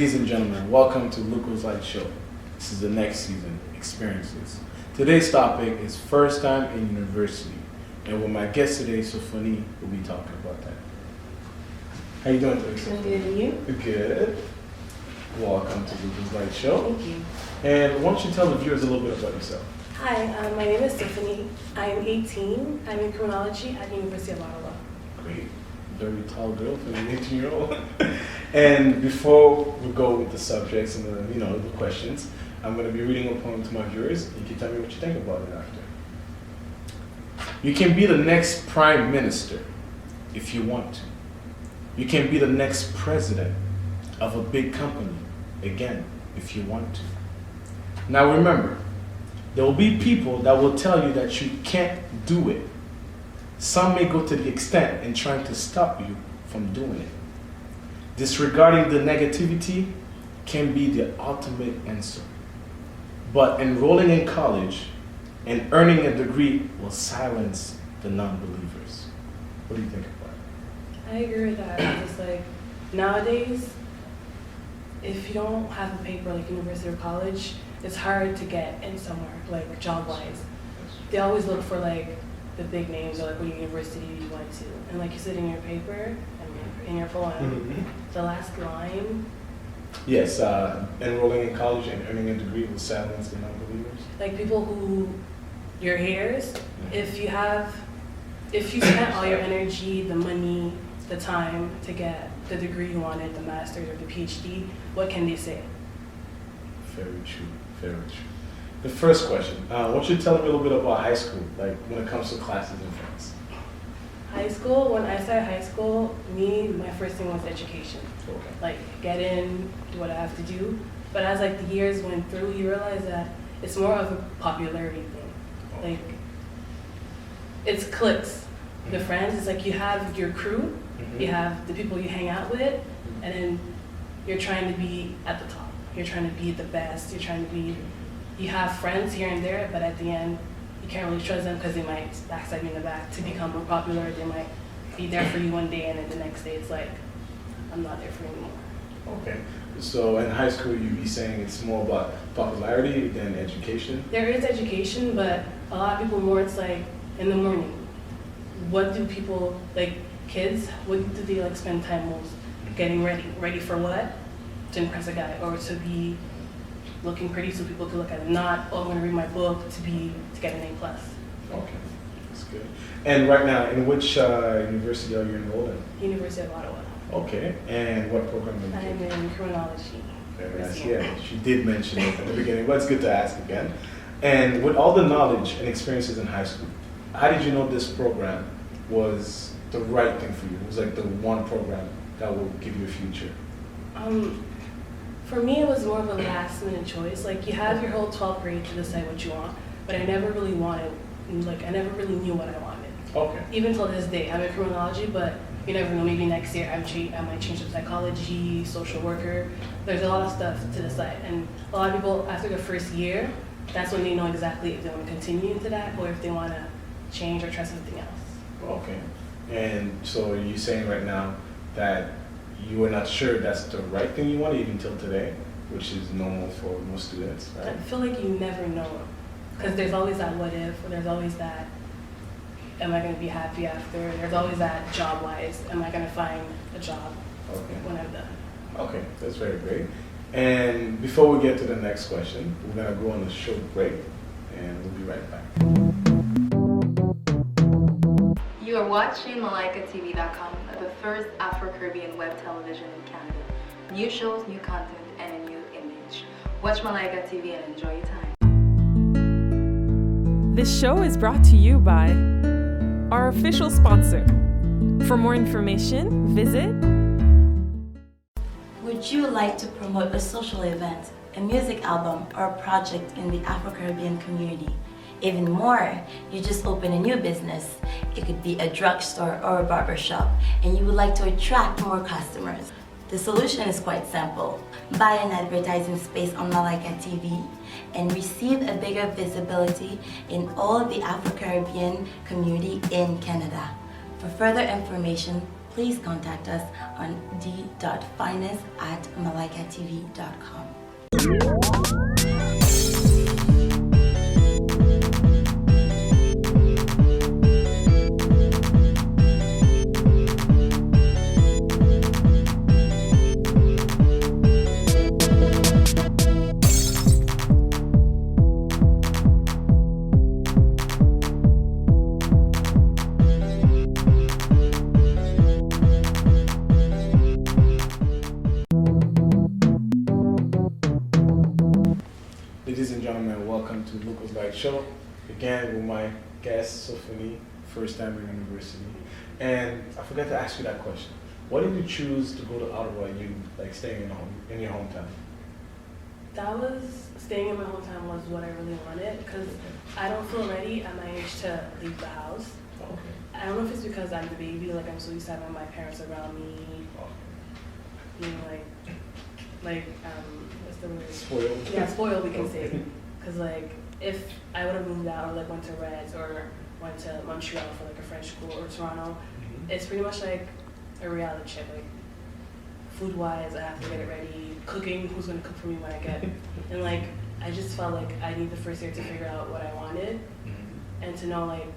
Ladies and gentlemen, welcome to Luca's Light Show. This is the next season, Experiences. Today's topic is first time in university. And with my guest today, Sophanie, we'll be talking about that. How you doing today, Sophanie? Good, and you? Good. Welcome to Luca's Light Show. Thank you. And why don't you tell the viewers a little bit about yourself? Hi, my name is Stephanie. I'm 18. I'm in criminology at the University of Ottawa. Great. Very tall girl for an 18-year-old. And before we go with the subjects and the questions, I'm going to be reading a poem to my viewers. You can tell me what you think about it after. You can be the next prime minister if you want to. You can be the next president of a big company, again, if you want to. Now remember, there will be people that will tell you that you can't do it. Some may go to the extent in trying to stop you from doing it. Disregarding the negativity can be the ultimate answer. But enrolling in college and earning a degree will silence the non-believers. What do you think about it? I agree with that. It's like nowadays, if you don't have a paper like university or college, it's hard to get in somewhere, like job-wise. They always look for like the big names or like what university you went to. And like you said in your paper, in your poem, the last line. Yes, enrolling in college and earning a degree will silence the non-believers. Like people who, your heirs, if you spent all your energy, the money, the time to get the degree you wanted, the master's or the PhD, what can they say? Very true, very true. The first question, why don't you tell me a little bit about high school, like when it comes to classes and friends? High school, when I started high school, my first thing was education. Okay. Like get in, do what I have to do. But as like the years went through, you realize that it's more of a popularity thing. Like it's cliques. The friends, it's like you have your crew, you have the people you hang out with, and then you're trying to be at the top. You're trying to be the best. You have friends here and there, but at the end, you can't really trust them because they might backstab you in the back to become more popular. They might be there for you one day, and then the next day it's like, I'm not there for you anymore. Okay. So in high school, you'd be saying it's more about popularity than education? There is education, but a lot of people more, it's like in the morning. What do people, like kids, what do they like spend time most getting ready? Ready for what? To impress a guy or to be looking pretty so people can look at it. Not, oh, I'm going to read my book to get an A+. Okay, that's good. And right now, in which university are you enrolled in? University of Ottawa. Okay, and what program are you I'm in criminology. Very nice. Yeah, she did mention it at the beginning, but it's good to ask again. And with all the knowledge and experiences in high school, how did you know this program was the right thing for you? It was like the one program that will give you a future. For me, it was more of a last-minute choice. Like you have your whole 12th grade to decide what you want, but I never really knew what I wanted. Okay. Even till this day, I'm in criminology, but you never know. Maybe next year I might change to psychology, social worker. There's a lot of stuff to decide, and a lot of people after the first year, that's when they know exactly if they want to continue into that or if they want to change or try something else. Okay. And so you're saying right now that you were not sure that's the right thing you wanted even till today, which is normal for most students, right? I feel like you never know, because there's always that what if, or there's always that, am I going to be happy after? There's always that job-wise, am I going to find a job when I'm done? Okay, that's very great. And before we get to the next question, we're going to go on a short break, and we'll be right back. You are watching MalaikaTV.com, the first Afro-Caribbean web television in Canada. New shows, new content, and a new image. Watch Malaika TV and enjoy your time. This show is brought to you by our official sponsor. For more information, visit. Would you like to promote a social event, a music album, or a project in the Afro-Caribbean community? Even more, you just open a new business. It could be a drugstore or a barber shop, and you would like to attract more customers. The solution is quite simple. Buy an advertising space on Malaika TV and receive a bigger visibility in all the Afro-Caribbean community in Canada. For further information, please contact us on d.finest@malaikatv.com. Ladies and gentlemen, welcome to Lucas Light Show. Again with my guest, Sophanie, first time in university. And I forgot to ask you that question. Why did you choose to go to Ottawa and you like staying in your hometown? That was, staying in my hometown was what I really wanted because I don't feel ready at my age to leave the house. Okay. I don't know if it's because I'm the baby, like I'm so used to having my parents around me, being what's the word? Spoiled. Yeah, spoiled we can say. Because like if I would have moved out or like went to Reds or went to Montreal for like a French school or Toronto, it's pretty much like a reality check. Like food wise, I have to get it ready. Cooking, who's gonna cook for me when I get? And like I just felt like I need the first year to figure out what I wanted and to know like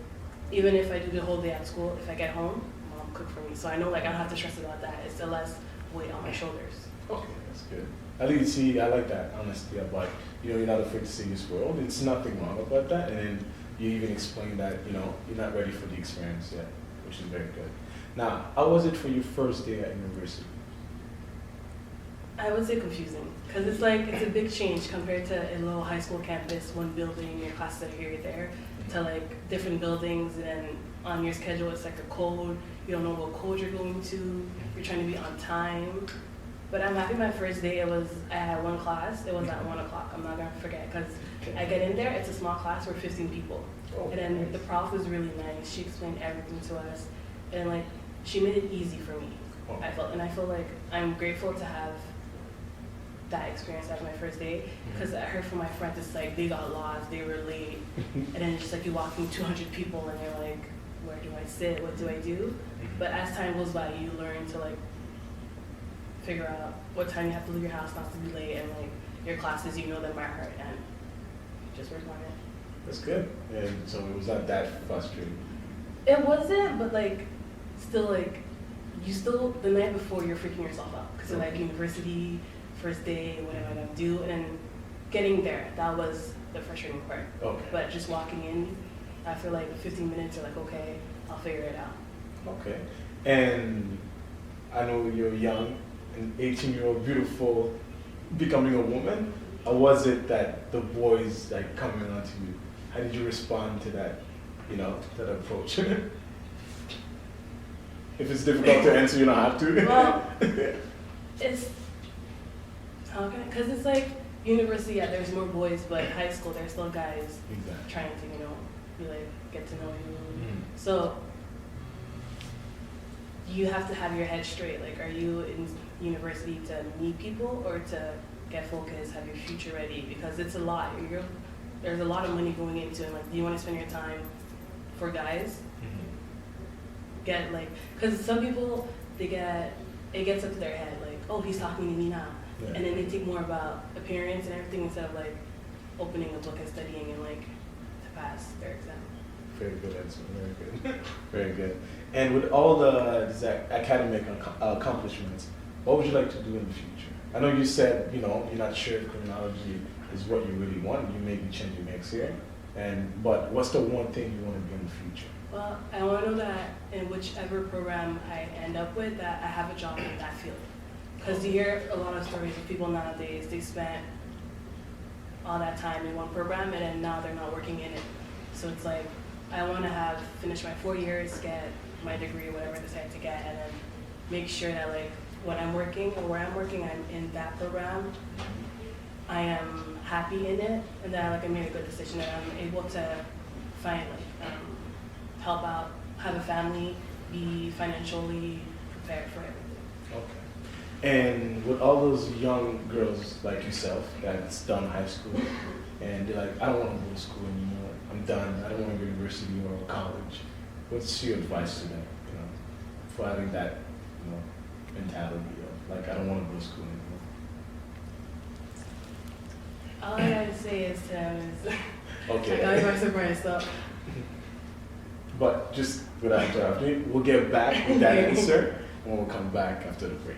even if I do the whole day at school, if I get home, mom cook for me. So I know like I don't have to stress about that. It's the less weight on my shoulders. Okay, that's good. At least, see, I like that honesty about, you're not afraid to say you're spoiled. It's nothing wrong about that. And then you even explain that, you're not ready for the experience yet, which is very good. Now, how was it for your first day at university? I would say confusing, because it's a big change compared to a little high school campus, one building, your classes are here, there, to like different buildings, and then on your schedule it's like a code, you don't know what code you're going to, you're trying to be on time. But I'm happy my first day, I had one class, it was at 1 o'clock, I'm not gonna forget, because I get in there, it's a small class, we're 15 people. And then the prof was really nice, she explained everything to us, and like, she made it easy for me, I feel like I'm grateful to have that experience as my first day, because I heard from my friends, it's like, they got lost, they were late, and then it's just like, you're walking 200 people, and you're like, where do I sit, what do I do? But as time goes by, you learn to like, figure out what time you have to leave your house not to be late, and like your classes, you know them by heart, and just work on it. That's good. And so it was not that frustrating. It wasn't, but like still like the night before you're freaking yourself out because like university, first day, what am I gonna do? And then getting there, that was the frustrating part. Okay. But just walking in after like 15 minutes, you're like, okay, I'll figure it out. Okay. And I know you're young, an 18-year-old, beautiful, becoming a woman. How was it that the boys like coming onto you? How did you respond to that, that approach? If it's difficult to answer, you don't have to. Well, it's, how can I, because it's like university, yeah, there's more boys, but high school, there's still guys trying to, be like, get to know you. So you have to have your head straight. Like, are you in university to meet people or to get focused, have your future ready? Because it's a lot. There's a lot of money going into it. Like, do you want to spend your time for guys? Get like, because some people, it gets up to their head. Like, oh, he's talking to me now. Yeah. And then they think more about appearance and everything instead of like opening a book and studying and like to pass their exam. Very good answer. Very good. Very good. And with all these academic accomplishments, what would you like to do in the future? I know you said, you're not sure if criminology is what you really want. You may be changing next year. But what's the one thing you want to do in the future? Well, I want to know that in whichever program I end up with, that I have a job in that field. Because you hear a lot of stories of people nowadays, they spent all that time in one program and then now they're not working in it. So it's like, I want to have finished my 4 years, get my degree, whatever I decide to get, and then make sure that like when I'm working or where I'm working, I'm in that program. I am happy in it, and that like I made a good decision, and I'm able to find help out, have a family, be financially prepared for everything. Okay. And with all those young girls like yourself that's done high school, and they're like, I don't want to go to school anymore. I'm done. I don't want to go to university or college. What's your advice to them, for having that mentality of like I don't want to go to school anymore? All I gotta say is to them is, Okay. I gotta surprise up. But just without interrupting, we'll get back with that answer when we'll come back after the break.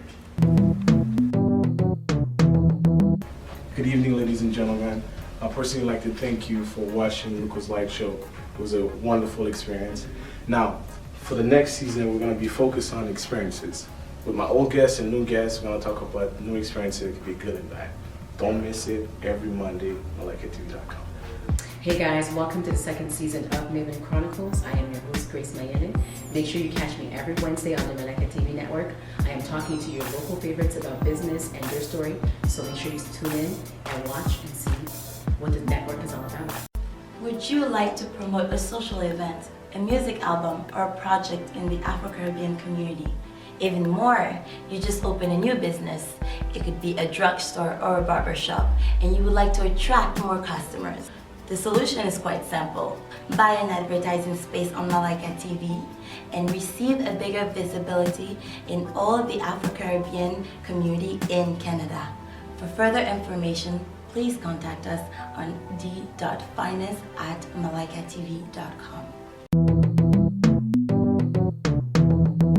Good evening, ladies and gentlemen. I personally like to thank you for watching Luca's Light Show. It was a wonderful experience. Now, for the next season, we're going to be focused on experiences. With my old guests and new guests, we're going to talk about new experiences that could be good and bad. Don't miss it every Monday on MalaikaTV.com. Hey guys, welcome to the second season of Maven Chronicles. I am your host, Grace Mayenen. Make sure you catch me every Wednesday on the Malaika TV network. I am talking to your local favorites about business and their story, so make sure you tune in and watch and see what the network is all about. Would you like to promote a social event, a music album, or a project in the Afro-Caribbean community? Even more, you just open a new business. It could be a drugstore or a barbershop, and you would like to attract more customers. The solution is quite simple. Buy an advertising space on Malaika TV and receive a bigger visibility in all the Afro-Caribbean community in Canada. For further information, please contact us on d.finance@malaikatv.com.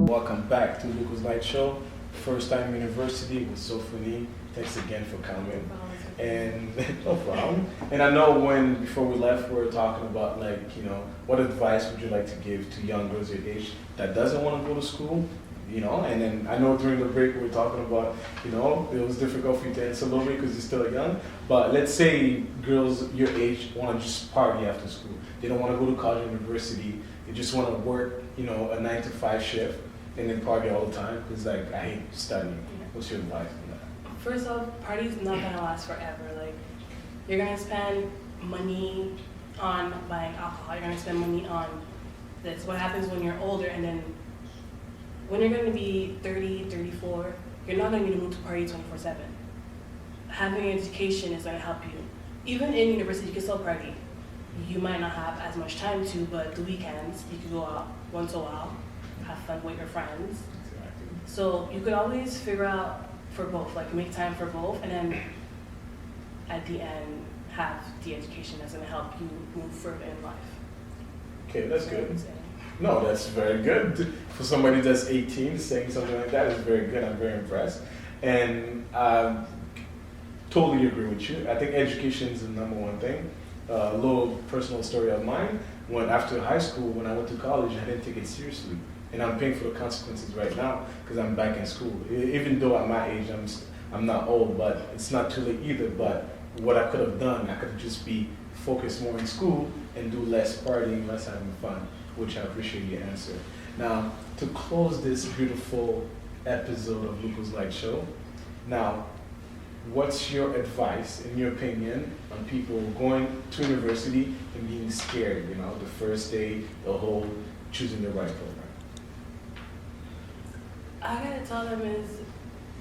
Welcome back to Luca's Light Show. First time university was so funny. Thanks again for coming. And no problem. And I know before we left, we were talking about what advice would you like to give to young girls your age that doesn't want to go to school, and then I know during the break we were talking about, it was difficult for you to answer a little bit because you're still young, but let's say girls your age want to just party after school. They don't want to go to college or university. They just want to work, a 9-to-5 shift and then party all the time because I hate studying. What's your advice on that? First off, party's not gonna last forever. Like, you're gonna spend money on buying alcohol. You're gonna spend money on this. What happens when you're older, and then when you're gonna be 30, 34, you're not gonna be able to party 24/7. Having an education is gonna help you. Even in university, you can still party. You might not have as much time to, but the weekends, you can go out once in a while, have fun with your friends. Exactly. So you could always figure out for both, like make time for both, and then at the end have the education that's going to help you move further in life. Okay, that's good. No, that's very good. For somebody that's 18, saying something like that is very good. I'm very impressed. And I totally agree with you. I think education is the number one thing. A little personal story of mine. After high school, when I went to college, I didn't take it seriously. And I'm paying for the consequences right now because I'm back in school. Even though at my age, I'm not old, but it's not too late either. But what I could have done, I could just be focused more in school and do less partying, less having fun, which I appreciate your answer. Now, to close this beautiful episode of Luca's Light Show, now, what's your advice, in your opinion, on people going to university and being scared, the first day, the whole choosing the right program? I gotta tell them is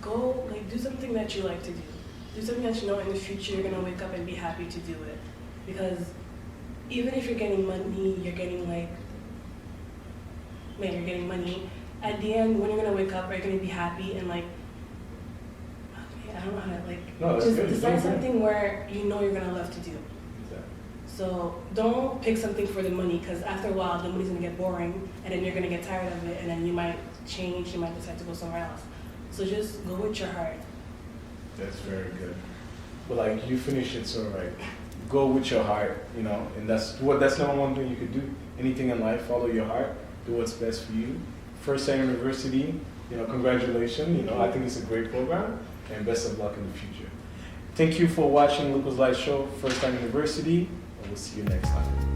go, do something that you like to do. Do something that you know in the future you're gonna wake up and be happy to do it. Because even if you're getting money, you're getting money. At the end, when you're gonna wake up, are you gonna be happy and I don't know how to just decide something where you know you're gonna love to do. So don't pick something for the money, because after a while the money's gonna get boring and then you're gonna get tired of it and then you might change, you might decide to go somewhere else. So just go with your heart. That's very good. But you finish it so right. Go with your heart, and that's number one thing you could do. Anything in life, follow your heart, do what's best for you. First time university, congratulations. I think it's a great program and best of luck in the future. Thank you for watching Luca's Light Show, First Time University. We'll see you next time.